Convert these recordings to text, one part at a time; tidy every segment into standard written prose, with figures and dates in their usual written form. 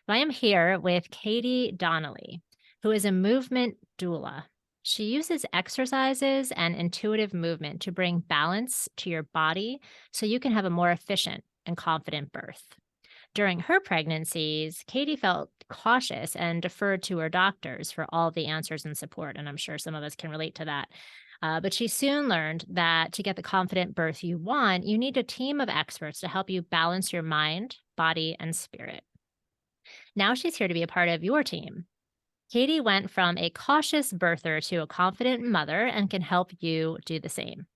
I am here with Katie Donnelly, who is a movement doula. She uses exercises and intuitive movement to bring balance to your body so you can have a more efficient and confident birth. During her pregnancies, Katie felt cautious and deferred to her doctors for all the answers and support. And I'm sure some of us can relate to that. But she soon learned that to get the confident birth you want, you need a team of experts to help you balance your mind, body, and spirit. Now she's here to be a part of your team. Katie went from a cautious birther to a confident mother and can help you do the same.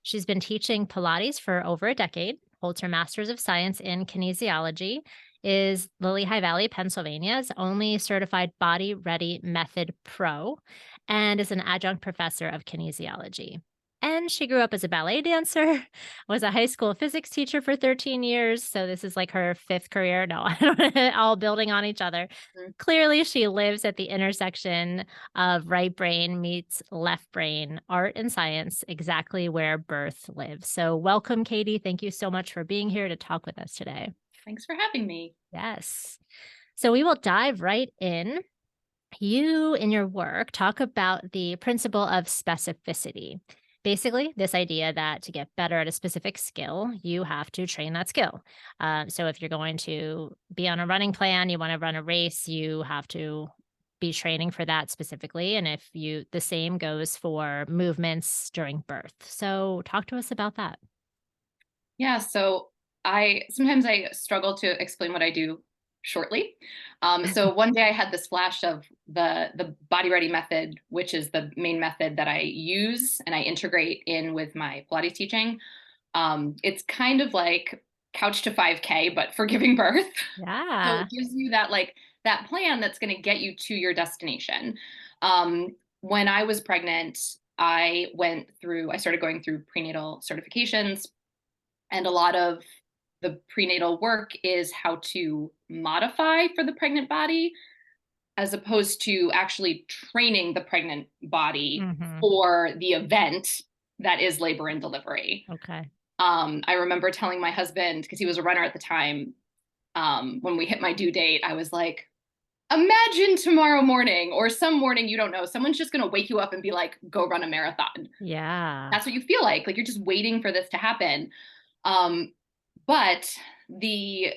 She's been teaching Pilates for over a decade, holds her master's of science in kinesiology, is Lehigh Valley, Pennsylvania's only certified body ready method pro, and is an adjunct professor of kinesiology. And she grew up as a ballet dancer, was a high school physics teacher for 13 years. So this is like her fifth career. No, I don't all building on each other. Mm. Clearly, she lives at the intersection of right brain meets left brain, art and science, exactly where birth lives. So welcome, Katie. Thank you so much for being here to talk with us today. Thanks for having me. Yes. So we will dive right in. You, in your work, talk about the principle of specificity. Basically, this idea that to get better at a specific skill, you have to train that skill. So, if you're going to be on a running plan, you want to run a race, you have to be training for that specifically. And if you, the same goes for movements during birth. So, talk to us about that. Yeah, so I sometimes I struggle to explain what I do shortly. So one day I had this flash of the body ready method, which is the main method that I use and I integrate in with my Pilates teaching. It's kind of like couch to 5K, but for giving birth. So Yeah. it gives you that plan that's going to get you to your destination. When I was pregnant, I started going through prenatal certifications, and a lot of the prenatal work is how to modify for the pregnant body as opposed to actually training the pregnant body Hmm. for the event that is labor and delivery. Okay. I remember telling my husband, because he was a runner at the time, when we hit my due date, I was like, imagine tomorrow morning or some morning, you don't know, someone's just going to wake you up and be like, go run a marathon. Yeah. That's what you feel like you're just waiting for this to happen. Um, but the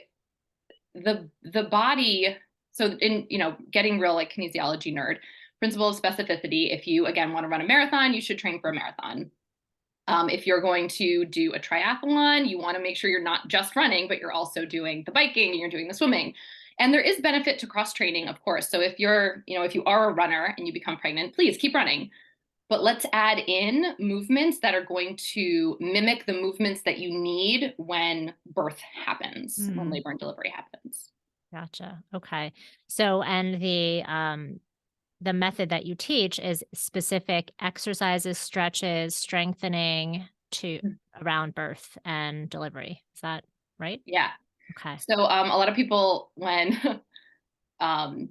the body, so in getting real like kinesiology nerd, principle of specificity, if you again want to run a marathon, you should train for a marathon. If you're going to do a triathlon, you want to make sure you're not just running, but you're also doing the biking and you're doing the swimming. And there is benefit to cross training, of course. So if you are a runner and you become pregnant, please keep running. But let's add in movements that are going to mimic the movements that you need when birth happens, when Mm, labor and delivery happens. gotcha. Okay. So, and the method that you teach is specific exercises, stretches, strengthening to Mm. around birth and delivery. Is that right? Yeah. Okay. So a lot of people when um,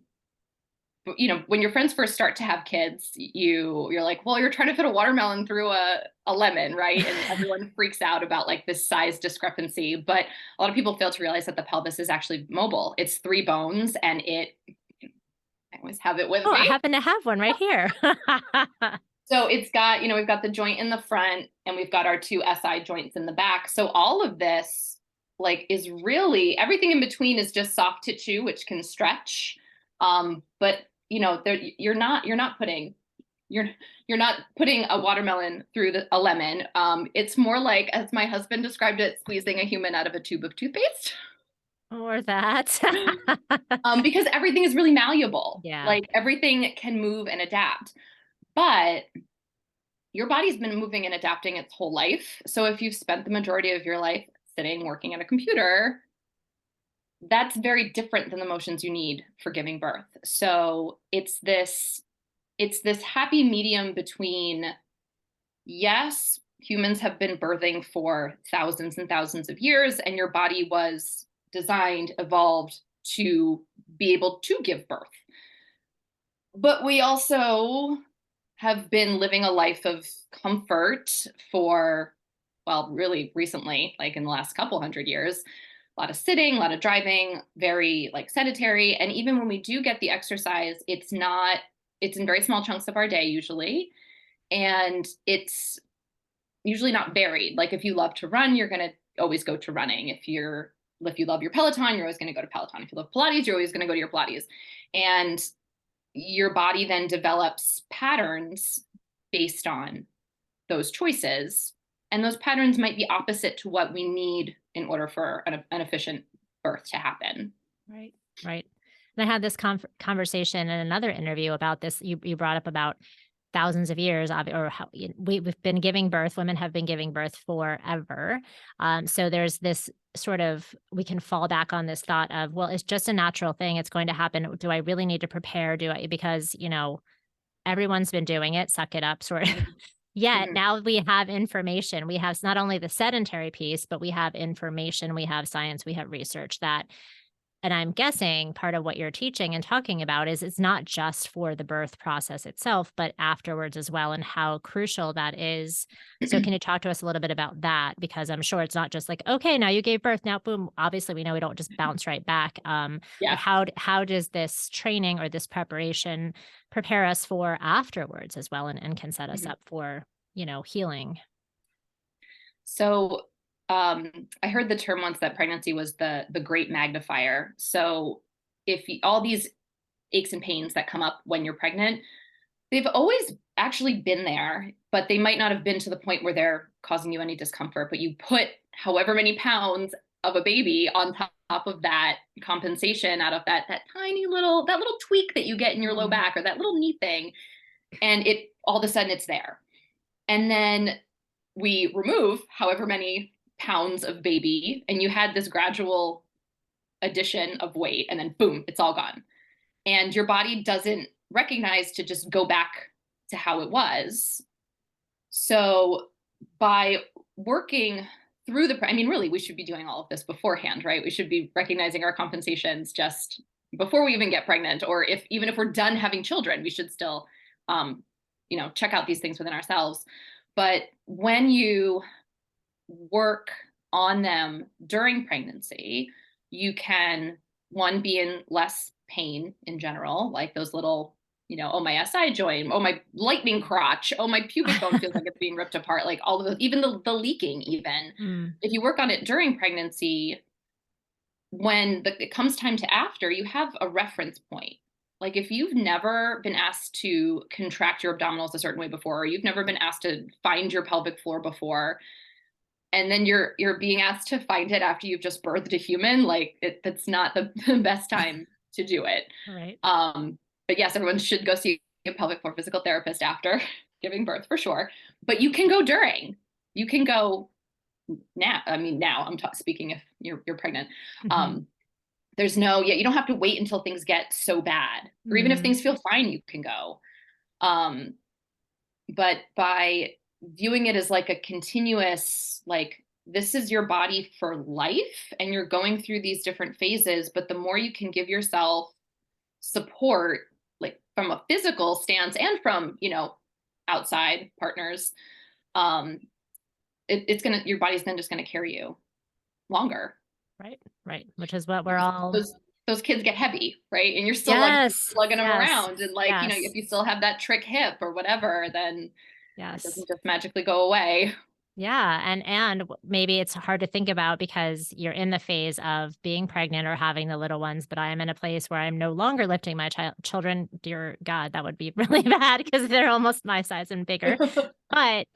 when your friends first start to have kids, you're like, well, you're trying to fit a watermelon through a lemon, right? And everyone freaks out about like this size discrepancy. But a lot of people fail to realize that the pelvis is actually mobile. It's three bones, and I always have it with Oh, I me. happen to have one right here. So it's got, we've got the joint in the front and we've got our two SI joints in the back. So all of this like is really everything in between is just soft tissue, which can stretch. But you're not putting you're you're not putting a watermelon through a lemon. It's more like, as my husband described it, squeezing a human out of a tube of toothpaste. Or that. Because everything is really malleable. Yeah. Like everything can move and adapt. But your body's been moving and adapting its whole life. So if you've spent the majority of your life sitting working at a computer, that's very different than the motions you need for giving birth. So it's this happy medium between, yes, humans have been birthing for thousands and thousands of years and your body was designed, evolved to be able to give birth. But we also have been living a life of comfort for, well, really recently, like in the last couple hundred years, a lot of sitting, a lot of driving, very like sedentary. And even when we do get the exercise, it's in very small chunks of our day usually. And it's usually not varied. Like if you love to run, you're going to always go to running. If you love your Peloton, you're always going to go to Peloton. If you love Pilates, you're always going to go to your Pilates. And your body then develops patterns based on those choices. And those patterns might be opposite to what we need in order for an efficient birth to happen. Right. Right. And I had this conversation in another interview about this. You brought up about thousands of years, or how we've been giving birth. Women have been giving birth forever. So there's this sort of, we can fall back on this thought of, well, it's just a natural thing. It's going to happen. Do I really need to prepare? Because, everyone's been doing it, suck it up, sort of. Yet now we have information. We have not only the sedentary piece, but we have information, we have science, we have research that, and I'm guessing part of what you're teaching and talking about is it's not just for the birth process itself, but afterwards as well, and how crucial that is. So can you talk to us a little bit about that? Because I'm sure it's not just like, okay, now you gave birth, now boom. Obviously, we know we don't just bounce right back. Yeah. How does this training or this preparation prepare us for afterwards as well, and can set us up for, healing? So I heard the term once that pregnancy was the great magnifier. So if all these aches and pains that come up when you're pregnant, they've always actually been there, but they might not have been to the point where they're causing you any discomfort. But you put however many pounds of a baby on top of that compensation out of that tiny little tweak that you get in your low back, or that little knee thing, and it all of a sudden it's there. And then we remove however many pounds of baby, and you had this gradual addition of weight, and then boom, it's all gone. And your body doesn't recognize to just go back to how it was. So by working through really, we should be doing all of this beforehand, right? We should be recognizing our compensations just before we even get pregnant, or even if we're done having children, we should still, check out these things within ourselves. But when you work on them during pregnancy, you can, one, be in less pain in general, like those little, oh, my SI joint, oh, my lightning crotch, oh, my pubic bone feels like it's being ripped apart, like all of those, even the leaking even. If you work on it during pregnancy, when it comes time to after, you have a reference point. Like if you've never been asked to contract your abdominals a certain way before, or you've never been asked to find your pelvic floor before, and then you're being asked to find it after you've just birthed a human, like that's not the best time to do it. Right. But yes, everyone should go see a pelvic floor physical therapist after giving birth for sure. But you can go during. You can go now. Now I'm speaking if you're pregnant. There's you don't have to wait until things get so bad, or even if things feel fine, you can go. But by viewing it as like a continuous, like this is your body for life, and you're going through these different phases, but the more you can give yourself support, like from a physical stance and from, outside partners, your body's then just going to carry you longer. Right. Which is what we're all. Those kids get heavy, right? And you're still like lugging them around, and like, if you still have that trick hip or whatever, then it doesn't just magically go away. Yeah. And maybe it's hard to think about because you're in the phase of being pregnant or having the little ones, but I am in a place where I'm no longer lifting my children. Dear God, that would be really bad because they're almost my size and bigger. But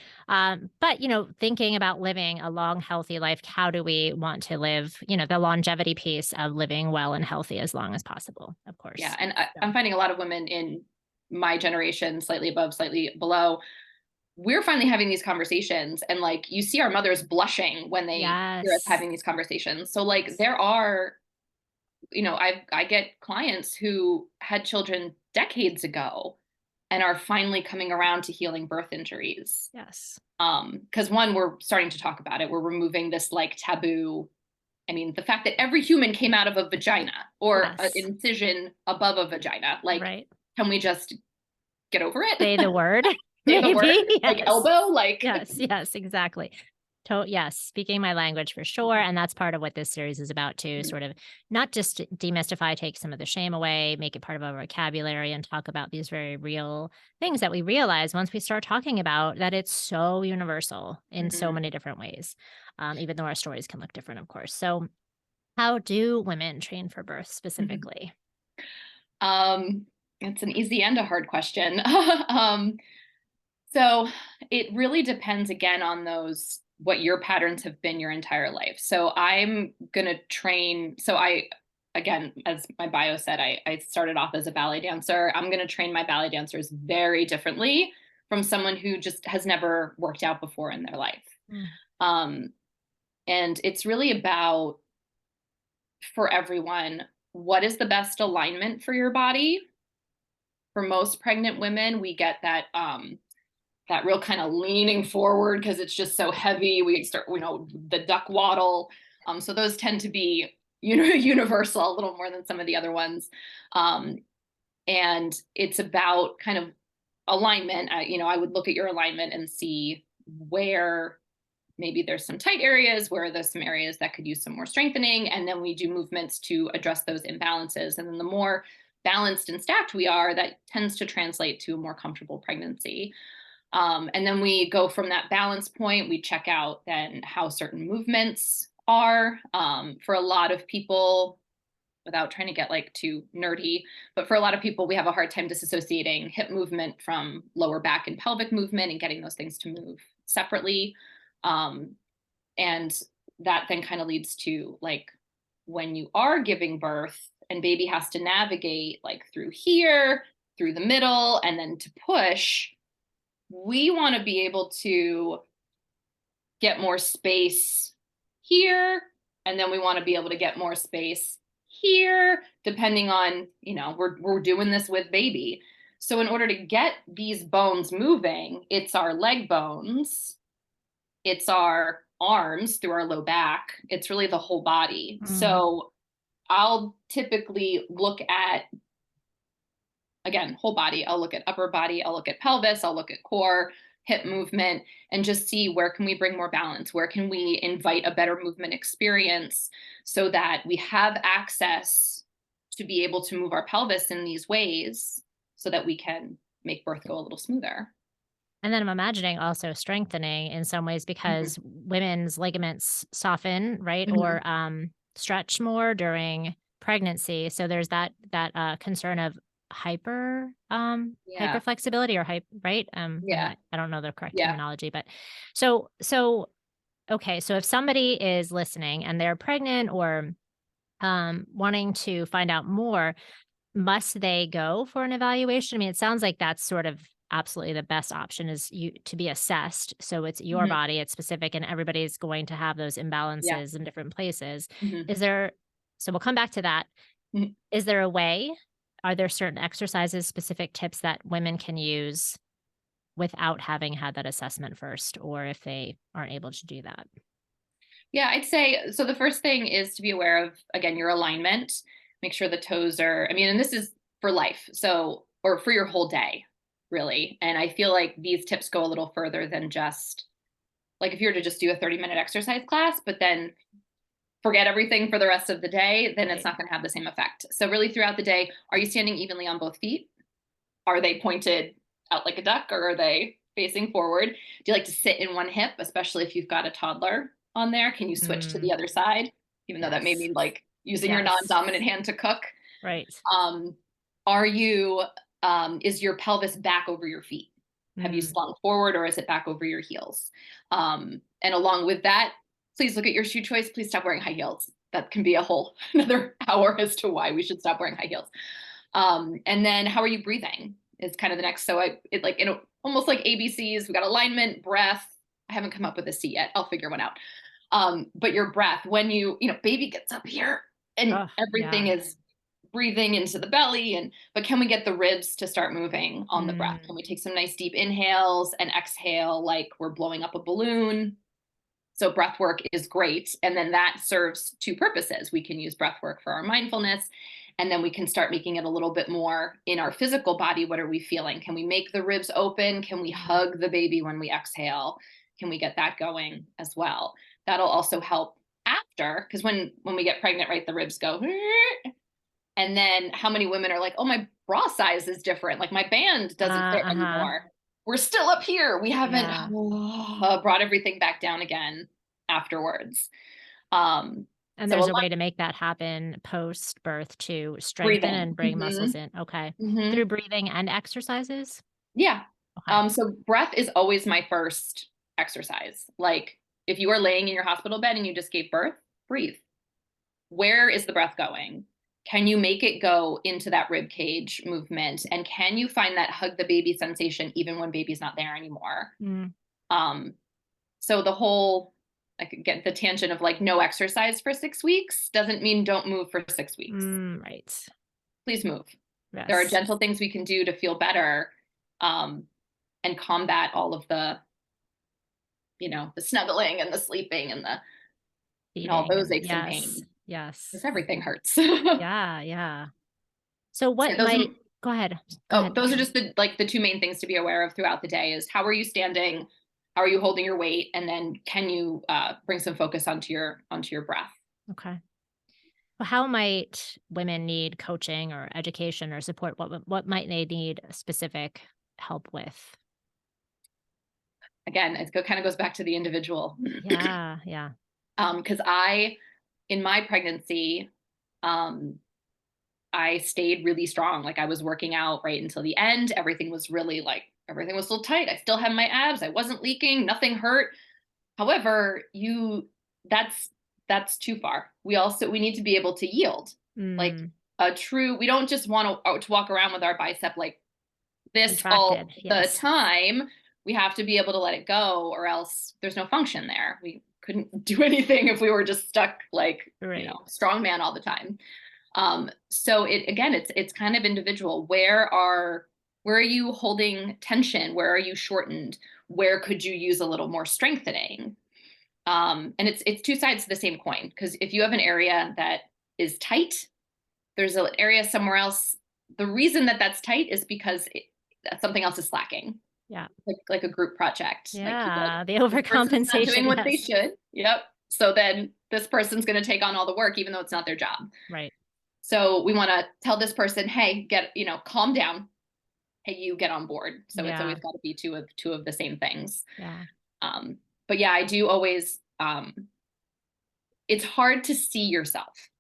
thinking about living a long, healthy life, how do we want to live, the longevity piece of living well and healthy as long as possible, of course. Yeah. And I'm finding a lot of women in my generation, slightly above, slightly below, we're finally having these conversations, and like you see our mothers blushing when they hear us having these conversations. So like there are, I get clients who had children decades ago and are finally coming around to healing birth injuries. Yes. Because one, we're starting to talk about it. We're removing this like taboo. The fact that every human came out of a vagina or an incision above a vagina, like, can we just get over it? Say the word. Say the word, yes. like elbow, like yes, exactly. Yes, speaking my language for sure, and that's part of what this series is about too, Mhm. sort of not just to demystify, take some of the shame away, make it part of our vocabulary, and talk about these very real things that we realize once we start talking about that it's so universal in so Mhm. many different ways, even though our stories can look different, of course. So, how do women train for birth Mhm. specifically? It's an easy and a hard question. So it really depends again on those what your patterns have been your entire life. So I'm gonna train. So I again, as my bio said, I started off as a ballet dancer. I'm gonna train my ballet dancers very differently from someone who just has never worked out before in their life. Mm, Um, and it's really about for everyone, what is the best alignment for your body? For most pregnant women, we get that real kind of leaning forward because it's just so heavy. We start, the duck waddle. So those tend to be, universal a little more than some of the other ones. Um, and it's about kind of alignment. I would look at your alignment and see where maybe there's some tight areas, where there's some areas that could use some more strengthening. And then we do movements to address those imbalances. And then the more balanced and stacked we are, that tends to translate to a more comfortable pregnancy. And then we go from that balance point, we check out then how certain movements are. For a lot of people, without trying to get like too nerdy, but for a lot of people, we have a hard time disassociating hip movement from lower back and pelvic movement and getting those things to move separately. Um, and that then kind of leads to like when you are giving birth and baby has to navigate like through here, through the middle, and then to push, we want to be able to get more space here, and then we want to be able to get more space here, depending on, we're doing this with baby. So in order to get these bones moving, it's our leg bones, it's our arms through our low back, it's really the whole body. mm. So I'll typically look at, again, whole body. I'll look at upper body, I'll look at pelvis, I'll look at core, hip movement, and just see where can we bring more balance? Where can we invite a better movement experience so that we have access to be able to move our pelvis in these ways so that we can make birth go a little smoother. And then I'm imagining also strengthening in some ways Mhm. because women's ligaments soften, right? Mhm. Or stretch more during pregnancy. So there's that concern of Yeah. hyperflexibility or right? Yeah. I don't know the correct Yeah. terminology, but so okay, so if somebody is listening and they're pregnant or wanting to find out more, must they go for an evaluation? I mean, it sounds like that's sort of absolutely the best option is you to be assessed. So it's your Mhm. body, it's specific, and everybody's going to have those Yeah. imbalances in different places. Mhm. Is there, so we'll come back to that. Mhm. Is there a way? Are there certain exercises, specific tips that women can use without having had that assessment first, or if they aren't able to do that? Yeah, I'd say so. The first thing is to be aware of, again, your alignment. Make sure the toes are, I mean, and this is for life. So, or for your whole day, really. And I feel like these tips go a little further than just like if you were to just do a 30-minute exercise class, but then forget everything for the rest of the day, then it's Right. not going to have the same effect. So, really, throughout the day, are you standing evenly on both feet? Are they pointed out like a duck or are they facing forward? Do you like to sit in one hip, especially if you've got a toddler on there? Can you switch to the Mm, other side, even though that may yes. mean like using your Yes. non-dominant hand to cook? Right. Um, are you, is your pelvis back over your feet? Have you Mm, slung forward or is it back over your heels? And along with that, please look at your shoe choice. Please stop wearing high heels. That can be a whole another hour as to why we should stop wearing high heels. And then how are you breathing is kind of the next. So it like, almost like ABCs, we got alignment, breath. I haven't come up with a C yet. I'll figure one out. But your breath, when baby gets up here and oh, everything yeah. is breathing into the belly but can we get the ribs to start moving on the breath? Can Mm. we take some nice deep inhales and exhale like we're blowing up a balloon? So breath work is great. And then that serves two purposes. We can use breath work for our mindfulness, and then we can start making it a little bit more in our physical body. What are we feeling? Can we make the ribs open? Can we Mm. hug the baby when we exhale? can we get that going as well? That'll also help after, because when we get pregnant, right, the ribs go, and then how many women are like, oh, my bra size is different. Like my band doesn't fit anymore. We're still up here. We haven't brought everything back down again afterwards. And So there's a way to make that happen post-birth to strengthen breathing. and bring muscles in. Okay. Through breathing and exercises? Yeah. Okay. So breath is always my first exercise. Like if you are laying in your hospital bed and you just gave birth, breathe. Where is the breath going? Can you make it go into that rib cage movement? And can you find that hug the baby sensation even when baby's not there anymore? So the whole, I could get the tangent of like no exercise for 6 weeks doesn't mean don't move for 6 weeks. Right. Please move. Yes. There are gentle things we can do to feel better and combat all of the, the snuggling and the sleeping and all those aches and pains. Yes. Because everything hurts. Yeah. So what might, go ahead. Those are just the two main things to be aware of throughout the day is how are you standing? How are you holding your weight? And then can you bring some focus onto your breath? Okay. Well, how might women need coaching or education or support? What might they need specific help with? Again, it kind of goes back to the individual. Yeah. Because in my pregnancy, I stayed really strong. Like I was working out right until the end. Everything was still tight. I still had my abs. I wasn't leaking. Nothing hurt. However, that's too far. We need to be able to yield. Like we don't just want to walk around with our bicep like this all the time. We have to be able to let it go or else there's no function there. We couldn't do anything if we were just stuck like, strong man all the time. So it's kind of individual. Where are you holding tension? Where are you shortened? Where could you use a little more strengthening? And it's two sides to the same coin. Because if you have an area that is tight, there's an area somewhere else. The reason that that's tight is because something else is slacking. Yeah. Like a group project. Yeah. The overcompensation. Not doing what they should. Yep. So then this person's going to take on all the work, even though it's not their job. Right. So we want to tell this person, hey, calm down. Hey, you get on board. So it's always got to be two of the same things. Yeah. But yeah, I do always, it's hard to see yourself.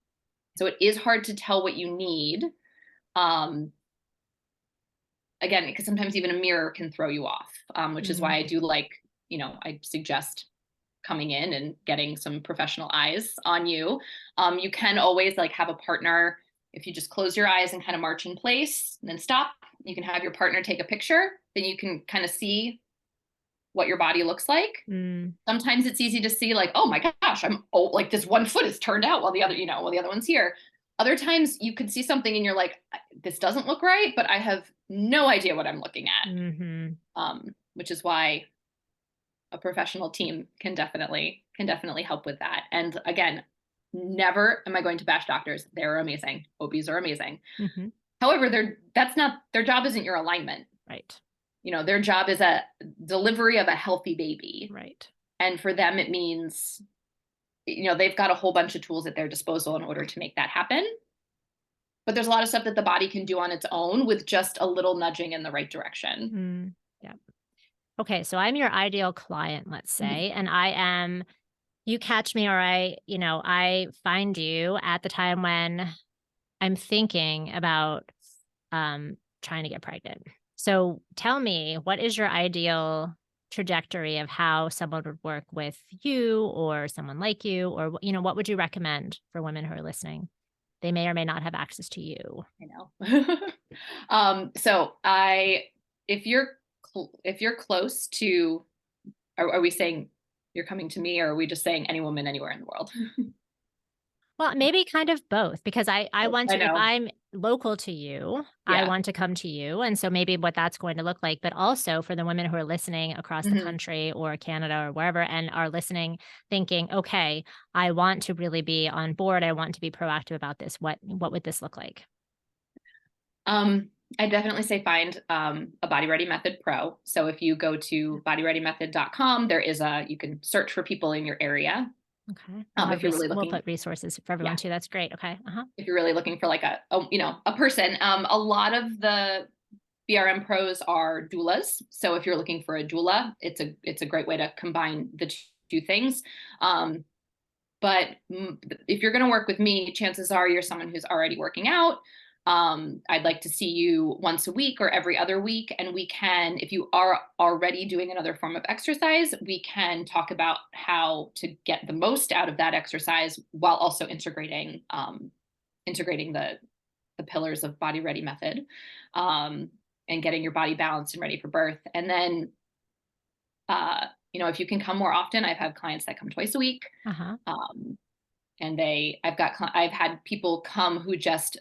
So it is hard to tell what you need. Again, because sometimes even a mirror can throw you off, which is why I do I suggest coming in and getting some professional eyes on you. You can always have a partner. If you just close your eyes and kind of march in place and then stop, you can have your partner take a picture. Then you can kind of see what your body looks like. Sometimes it's easy to see oh my gosh, this one foot is turned out while the other one's here. Other times you could see something and you're like, this doesn't look right, but I have no idea what I'm looking at. Which is why a professional team can definitely help with that. And again, never am I going to bash doctors. They're amazing. OBs are amazing. However, their job isn't your alignment. Right. Their job is a delivery of a healthy baby. Right. And for them, it means, they've got a whole bunch of tools at their disposal in order to make that happen. But there's a lot of stuff that the body can do on its own with just a little nudging in the right direction. Yeah. Okay. So I'm your ideal client, let's say, and you catch me or I find you at the time when I'm thinking about trying to get pregnant. So tell me, what is your ideal trajectory of how someone would work with you or someone like you, or, what would you recommend for women who are listening? They may or may not have access to you. I know. So if you're close to, are we saying you're coming to me, or are we just saying any woman anywhere in the world? Well, maybe kind of both, because I want to, if I'm local to you, I want to come to you. And so maybe what that's going to look like, but also for the women who are listening across the country or Canada or wherever, and are listening, thinking, okay, I want to really be on board. I want to be proactive about this. What would this look like? I definitely say find a Body Ready Method Pro. So if you go to bodyreadymethod.com, you can search for people in your area. Okay. If you're really We'll looking, put resources for everyone yeah, too. That's great. Okay. Uh-huh. if you're really looking for like a person, a lot of the BRM pros are doulas. So if you're looking for a doula, it's a great way to combine the two things. Um, but if you're going to work with me, chances are you're someone who's already working out. I'd like to see you once a week or every other week. And we can, if you are already doing another form of exercise, we can talk about how to get the most out of that exercise while also integrating the pillars of Body Ready Method, and getting your body balanced and ready for birth. And then, if you can come more often, I've had clients that come twice a week. Uh-huh. Um, and I've had people come who just,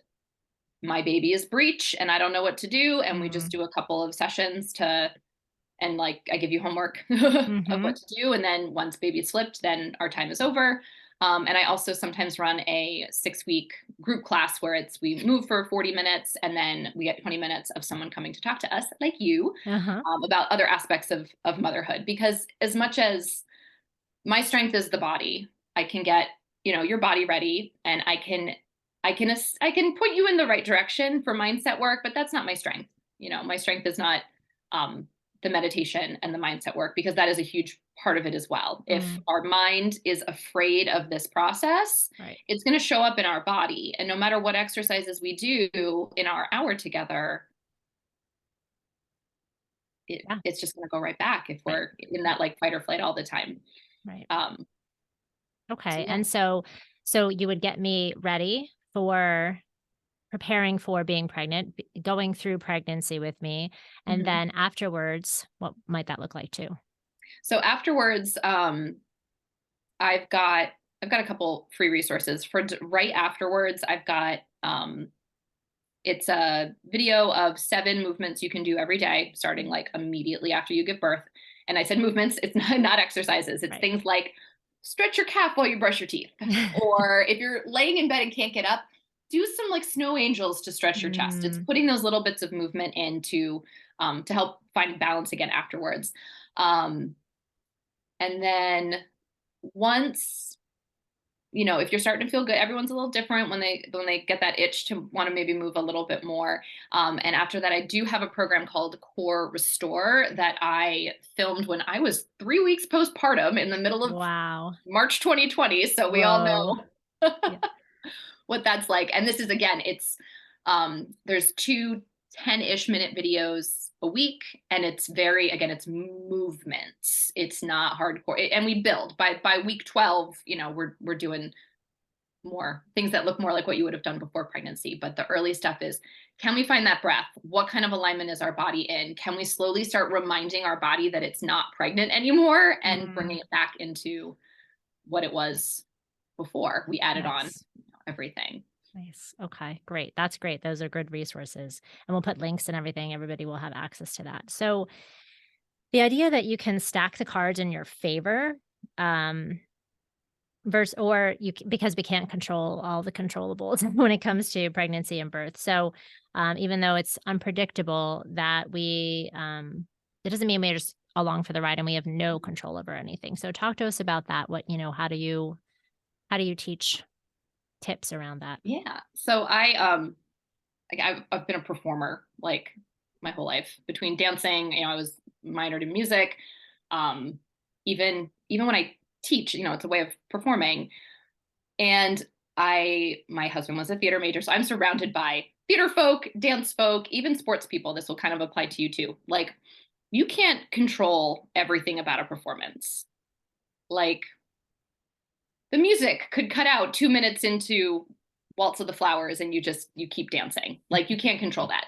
my baby is breech and I don't know what to do. And we just Mm. do a couple of sessions and like, I give you homework of Mm-hmm. what to do. And then once baby's flipped, then our time is over. And I also sometimes run a 6-week group class where we move for 40 minutes and then we get 20 minutes of someone coming to talk to us like you, Uh-huh. about other aspects of motherhood. Because as much as my strength is the body, I can get, your body ready, and I can put you in the right direction for mindset work, but that's not my strength. My strength is not um, the meditation and the mindset work, because that is a huge part of it as well. If Mm. our mind is afraid of this process, Right. it's going to show up in our body. And no matter what exercises we do in our hour together, Yeah. it's just going to go right back if Right. we're in Right. that like fight or flight all the time. Right. Um, so Okay. yeah. And so you would get me ready for preparing for being pregnant, going through pregnancy with me, and Mhm. then afterwards, what might that look like too? So afterwards, I've got I've got a couple free resources for right afterwards. I've got it's a video of 7 movements you can do every day, starting like immediately after you give birth. And I said movements; it's not exercises. It's Right. things like stretch your calf while you brush your teeth, or if you're laying in bed and can't get up, do some like snow angels to stretch your chest. It's Mm. putting those little bits of movement in to help find balance again afterwards. Um, and then once, if you're starting to feel good, everyone's a little different when they get that itch to want to maybe move a little bit more. And after that, I do have a program called Core Restore that I filmed when I was 3 weeks postpartum in the middle of Wow. March 2020. So we all Whoa. know Yeah. what that's like. And this is, again, there's 2 10-ish minute videos a week, and it's movements. It's not hardcore. And we build by week 12, we're doing more things that look more like what you would have done before pregnancy. But the early stuff is, can we find that breath? What kind of alignment is our body in? Can we slowly start reminding our body that it's not pregnant anymore and Mm. bringing it back into what it was before we added on Nice. everything? Nice. Okay, great. That's great. Those are good resources. And we'll put links and everything. Everybody will have access to that. So the idea that you can stack the cards in your favor, um, because we can't control all the controllables when it comes to pregnancy and birth. So even though it's unpredictable, it doesn't mean we're just along for the ride and we have no control over anything. So talk to us about that. How do you teach tips around that? Yeah. So I've been a performer like my whole life, between dancing. I was minored in music. Um, even when I teach, it's a way of performing. And my husband was a theater major, so I'm surrounded by theater folk, dance folk, even sports people. This will kind of apply to you too. Like, you can't control everything about a performance. Like, the music could cut out 2 minutes into Waltz of the Flowers and you keep dancing. Like, you can't control that.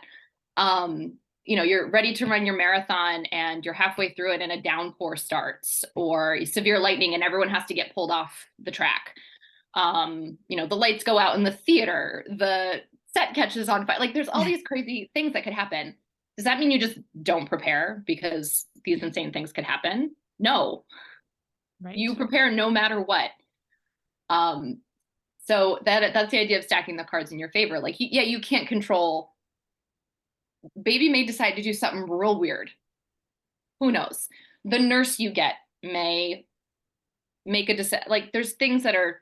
You're ready to run your marathon and you're halfway through it and a downpour starts, or severe lightning and everyone has to get pulled off the track. The lights go out in the theater, the set catches on fire. Like, there's all these crazy things that could happen. Does that mean you just don't prepare because these insane things could happen? No, you Right. prepare no matter what. Um, so that's the idea of stacking the cards in your favor. Like, yeah, you can't control baby may decide to do something real weird. Who knows? The nurse you get may make a decision. Like there's things that are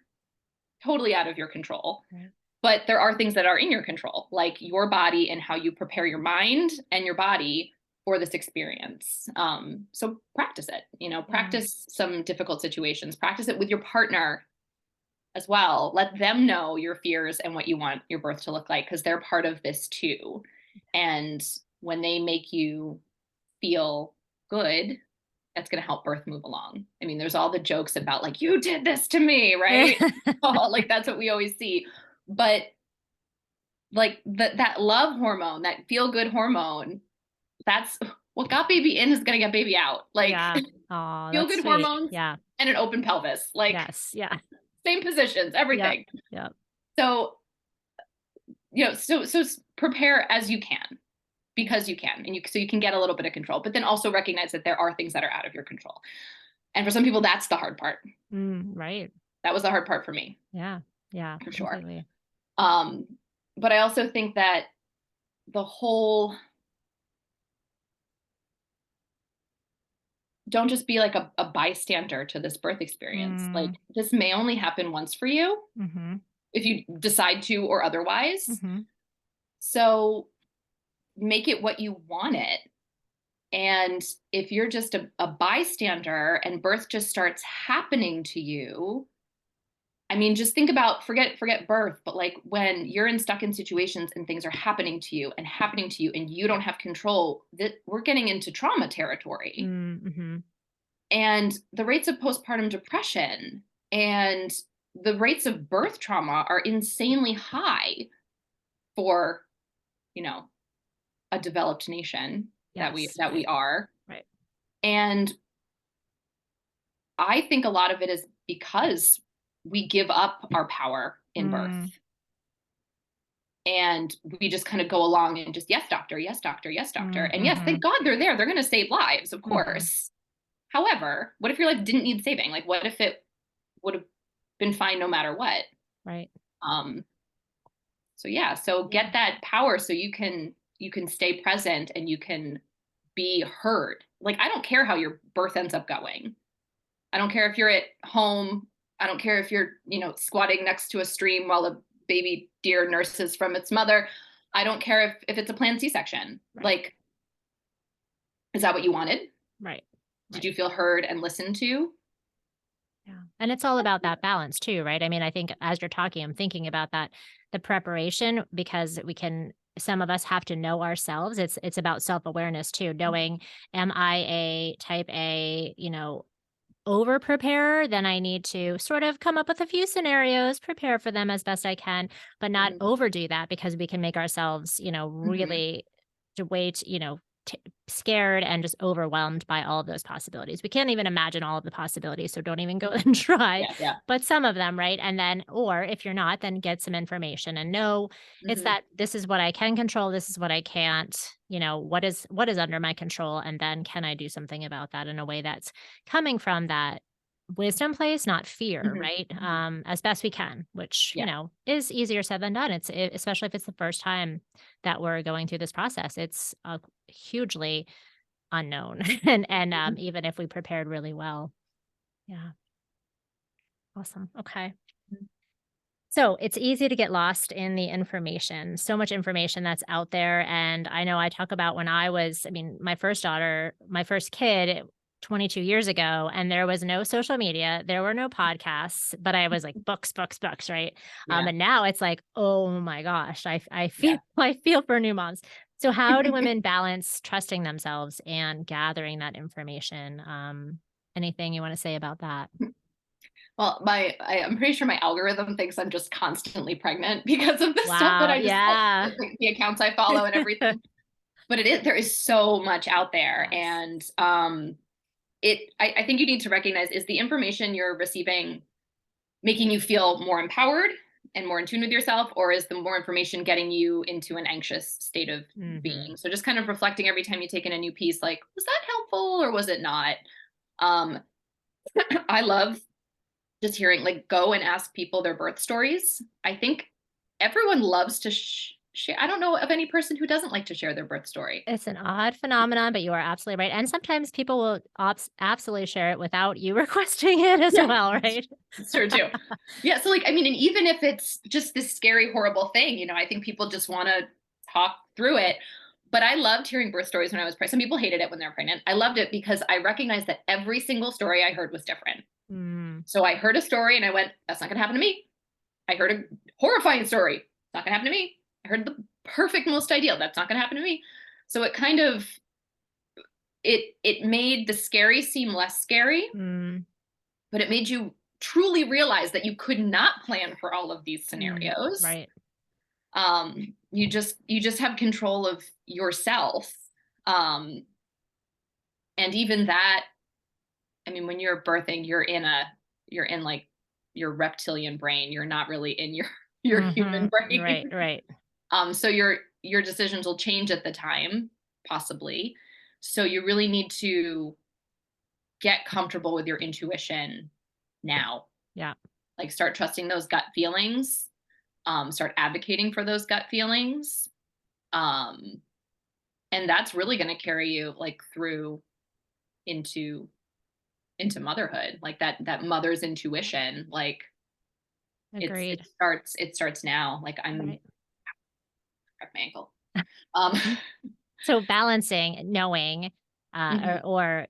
totally out of your control. Right. But there are things that are in your control, like your body and how you prepare your mind and your body for this experience. So practice it, practice some difficult situations, practice it with your partner as well. Let them know your fears and what you want your birth to look like, because they're part of this too. And when they make you feel good, that's going to help birth move along. I mean, there's all the jokes about like, you did this to me, right? Like that's what we always see. But like that love hormone, that feel good hormone, that's what got baby in is going to get baby out. Like Yeah. Oh, feel that's good sweet. hormones Yeah. and an open pelvis, like Yes. Yeah. same positions, Yep. everything. Yep. So, so prepare as you can, because you can, and so you can get a little bit of control, but then also recognize that there are things that are out of your control. And for some people, that's the hard part. Right. That was the hard part for me. Yeah. Yeah. For sure. Completely. But I also think that the whole, don't just be like a bystander to this birth experience. Like this may only happen once for you, if you decide to or otherwise. So make it what you want it. And if you're just a bystander and birth just starts happening to you, I mean, just think about, forget birth, but like when you're stuck in situations and things are happening to you and you don't have control, that we're getting into trauma territory. And the rates of postpartum depression and the rates of birth trauma are insanely high for, a developed nation that we are. Right. And I think a lot of it is because we give up our power in birth. And we just kind of go along and just, yes, doctor, yes, doctor, yes, doctor. And yes, thank God they're there. They're going to save lives, of course. However, what if your life didn't need saving? Like, what if it would have been fine no matter what? Right. So yeah, so get that power so you can stay present and you can be heard. Like, I don't care how your birth ends up going. I don't care if you're at home. I don't care if you're, squatting next to a stream while a baby deer nurses from its mother. I don't care if it's a planned C-section. Right. Like, is that what you wanted? Right. Did you feel heard and listened to? Yeah. And it's all about that balance too, right? I mean, I think as you're talking, I'm thinking about that, the preparation, because some of us have to know ourselves. It's about self-awareness too, knowing, am I a type A, over preparer? Then I need to sort of come up with a few scenarios, prepare for them as best I can, but not overdo that, because we can make ourselves, really scared and just overwhelmed by all of those possibilities. We can't even imagine all of the possibilities, so don't even go and try. Yeah. But some of them, right? And then, or if you're not, then get some information and know it's that this is what I can control, this is what I can't. What is under my control, and then can I do something about that in a way that's coming from that wisdom place, not fear, right? As best we can, which is easier said than done. Especially if it's the first time that we're going through this process, it's hugely unknown. And even if we prepared really well. Yeah. Awesome. Okay. So it's easy to get lost in the information, so much information that's out there. And I know I talk about when my first kid, 22 years ago, and there was no social media, there were no podcasts, but I was like books, right? And now it's like, oh my gosh, I feel for new moms. So how do women balance trusting themselves and gathering that information? Anything you want to say about that? Well, I'm pretty sure my algorithm thinks I'm just constantly pregnant because of the stuff that I just the accounts I follow and everything. But there is so much out there. And I think you need to recognize, is the information you're receiving making you feel more empowered and more in tune with yourself, or is the more information getting you into an anxious state of being? So just kind of reflecting every time you take in a new piece, like, was that helpful or was it not? I love just hearing, like, go and ask people their birth stories. I think everyone loves to share. I don't know of any person who doesn't like to share their birth story. It's an odd phenomenon, but you are absolutely right, and sometimes people will absolutely share it without you requesting it as Yeah, well, right? it's true too. Yeah, so like, I mean, and even if it's just this scary, horrible thing, I think people just want to talk through it. But I loved hearing birth stories when I was pregnant. Some people hated it when they were pregnant. I loved it because I recognized that every single story I heard was different. Mm, So I heard a story and I went, that's not going to happen to me. I heard a horrifying story. It's not going to happen to me. I heard the perfect, most ideal. That's not going to happen to me. So it kind of, it made the scary seem less scary, mm, but it made you truly realize that you could not plan for all of these mm, scenarios. right. You just have control of yourself. Um, and even that, I mean, when you're birthing, you're in like your reptilian brain. You're not really in your your human Mhm. Right, brain. right. So your decisions will change at the time, possibly. So you really need to get comfortable with your intuition now. Yeah, Like start trusting those gut feelings. Start advocating for those gut feelings. Um, and that's really going to carry you like through into motherhood. Like that mother's intuition. Like it's agreed. it starts now. Like I'm Right. cracked my ankle. Um, So balancing knowing, mhm, or,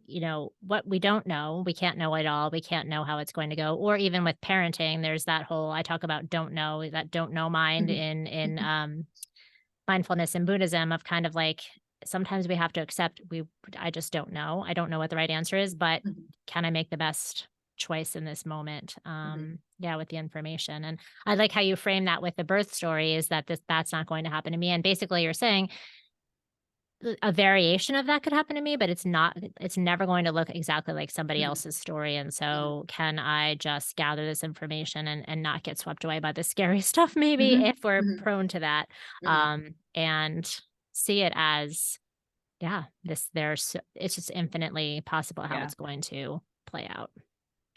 what we don't know, we can't know it all. We can't know how it's going to go. Or even with parenting, there's that whole I talk about don't know, that don't know mind mhm, in mhm, mindfulness and Buddhism of kind of like sometimes we have to accept I just don't know. I don't know what the right answer is, but mhm, can I make the best choice in this moment? mhm, Yeah, with the information. And I like how you frame that with the birth story is that that's not going to happen to me. And basically you're saying a variation of that could happen to me, but it's never going to look exactly like somebody mhm, else's story. And mhm, so can I just gather this information and not get swept away by the scary stuff maybe mhm, if we're mhm, prone to that, mhm. and see it as, yeah, it's just infinitely possible how Yeah. it's going to play out.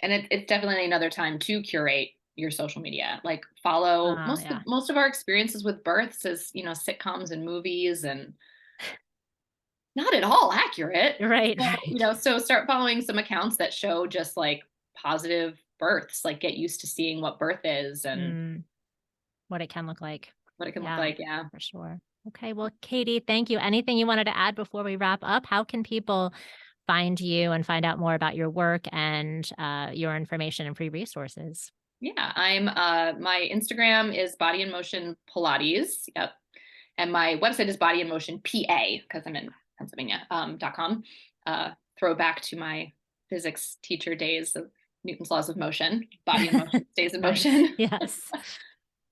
And it's definitely another time to curate your social media. Like follow Oh, yeah. most of our experiences with births as, sitcoms and movies and not at all accurate. Right, So, right. so start following some accounts that show just like positive births, like get used to seeing what birth is and Mm, what it can look like. what it can look Yeah, like. Yeah. for sure. Okay, well, Katie, thank you. Anything you wanted to add before we wrap up? How can people find you and find out more about your work and your information and free resources? Yeah. My Instagram is Body in Motion Pilates. Yep. And my website is Body in Motion PA because I'm in Pennsylvania, .com. Throwback to my physics teacher days of Newton's laws of motion. Body in motion stays in Nice. motion. Yes.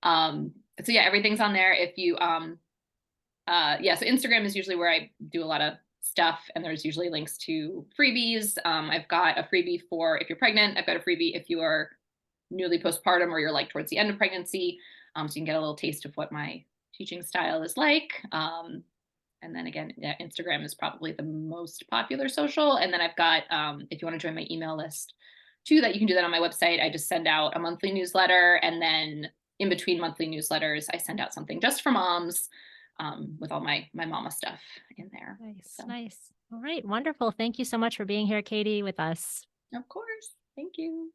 um, so yeah, everything's on there. If you yeah, so Instagram is usually where I do a lot of stuff, and there's usually links to freebies. I've got a freebie for if you're pregnant. I've got a freebie if you are newly postpartum or you're like towards the end of pregnancy. So you can get a little taste of what my teaching style is like. And then again, yeah, Instagram is probably the most popular social. And then I've got, if you want to join my email list too, that you can do that on my website. I just send out a monthly newsletter. And then in between monthly newsletters, I send out something just for moms with all my mama stuff in there. Nice. So, Nice. All right. Wonderful. Thank you so much for being here, Katie, with us. of course. Thank you.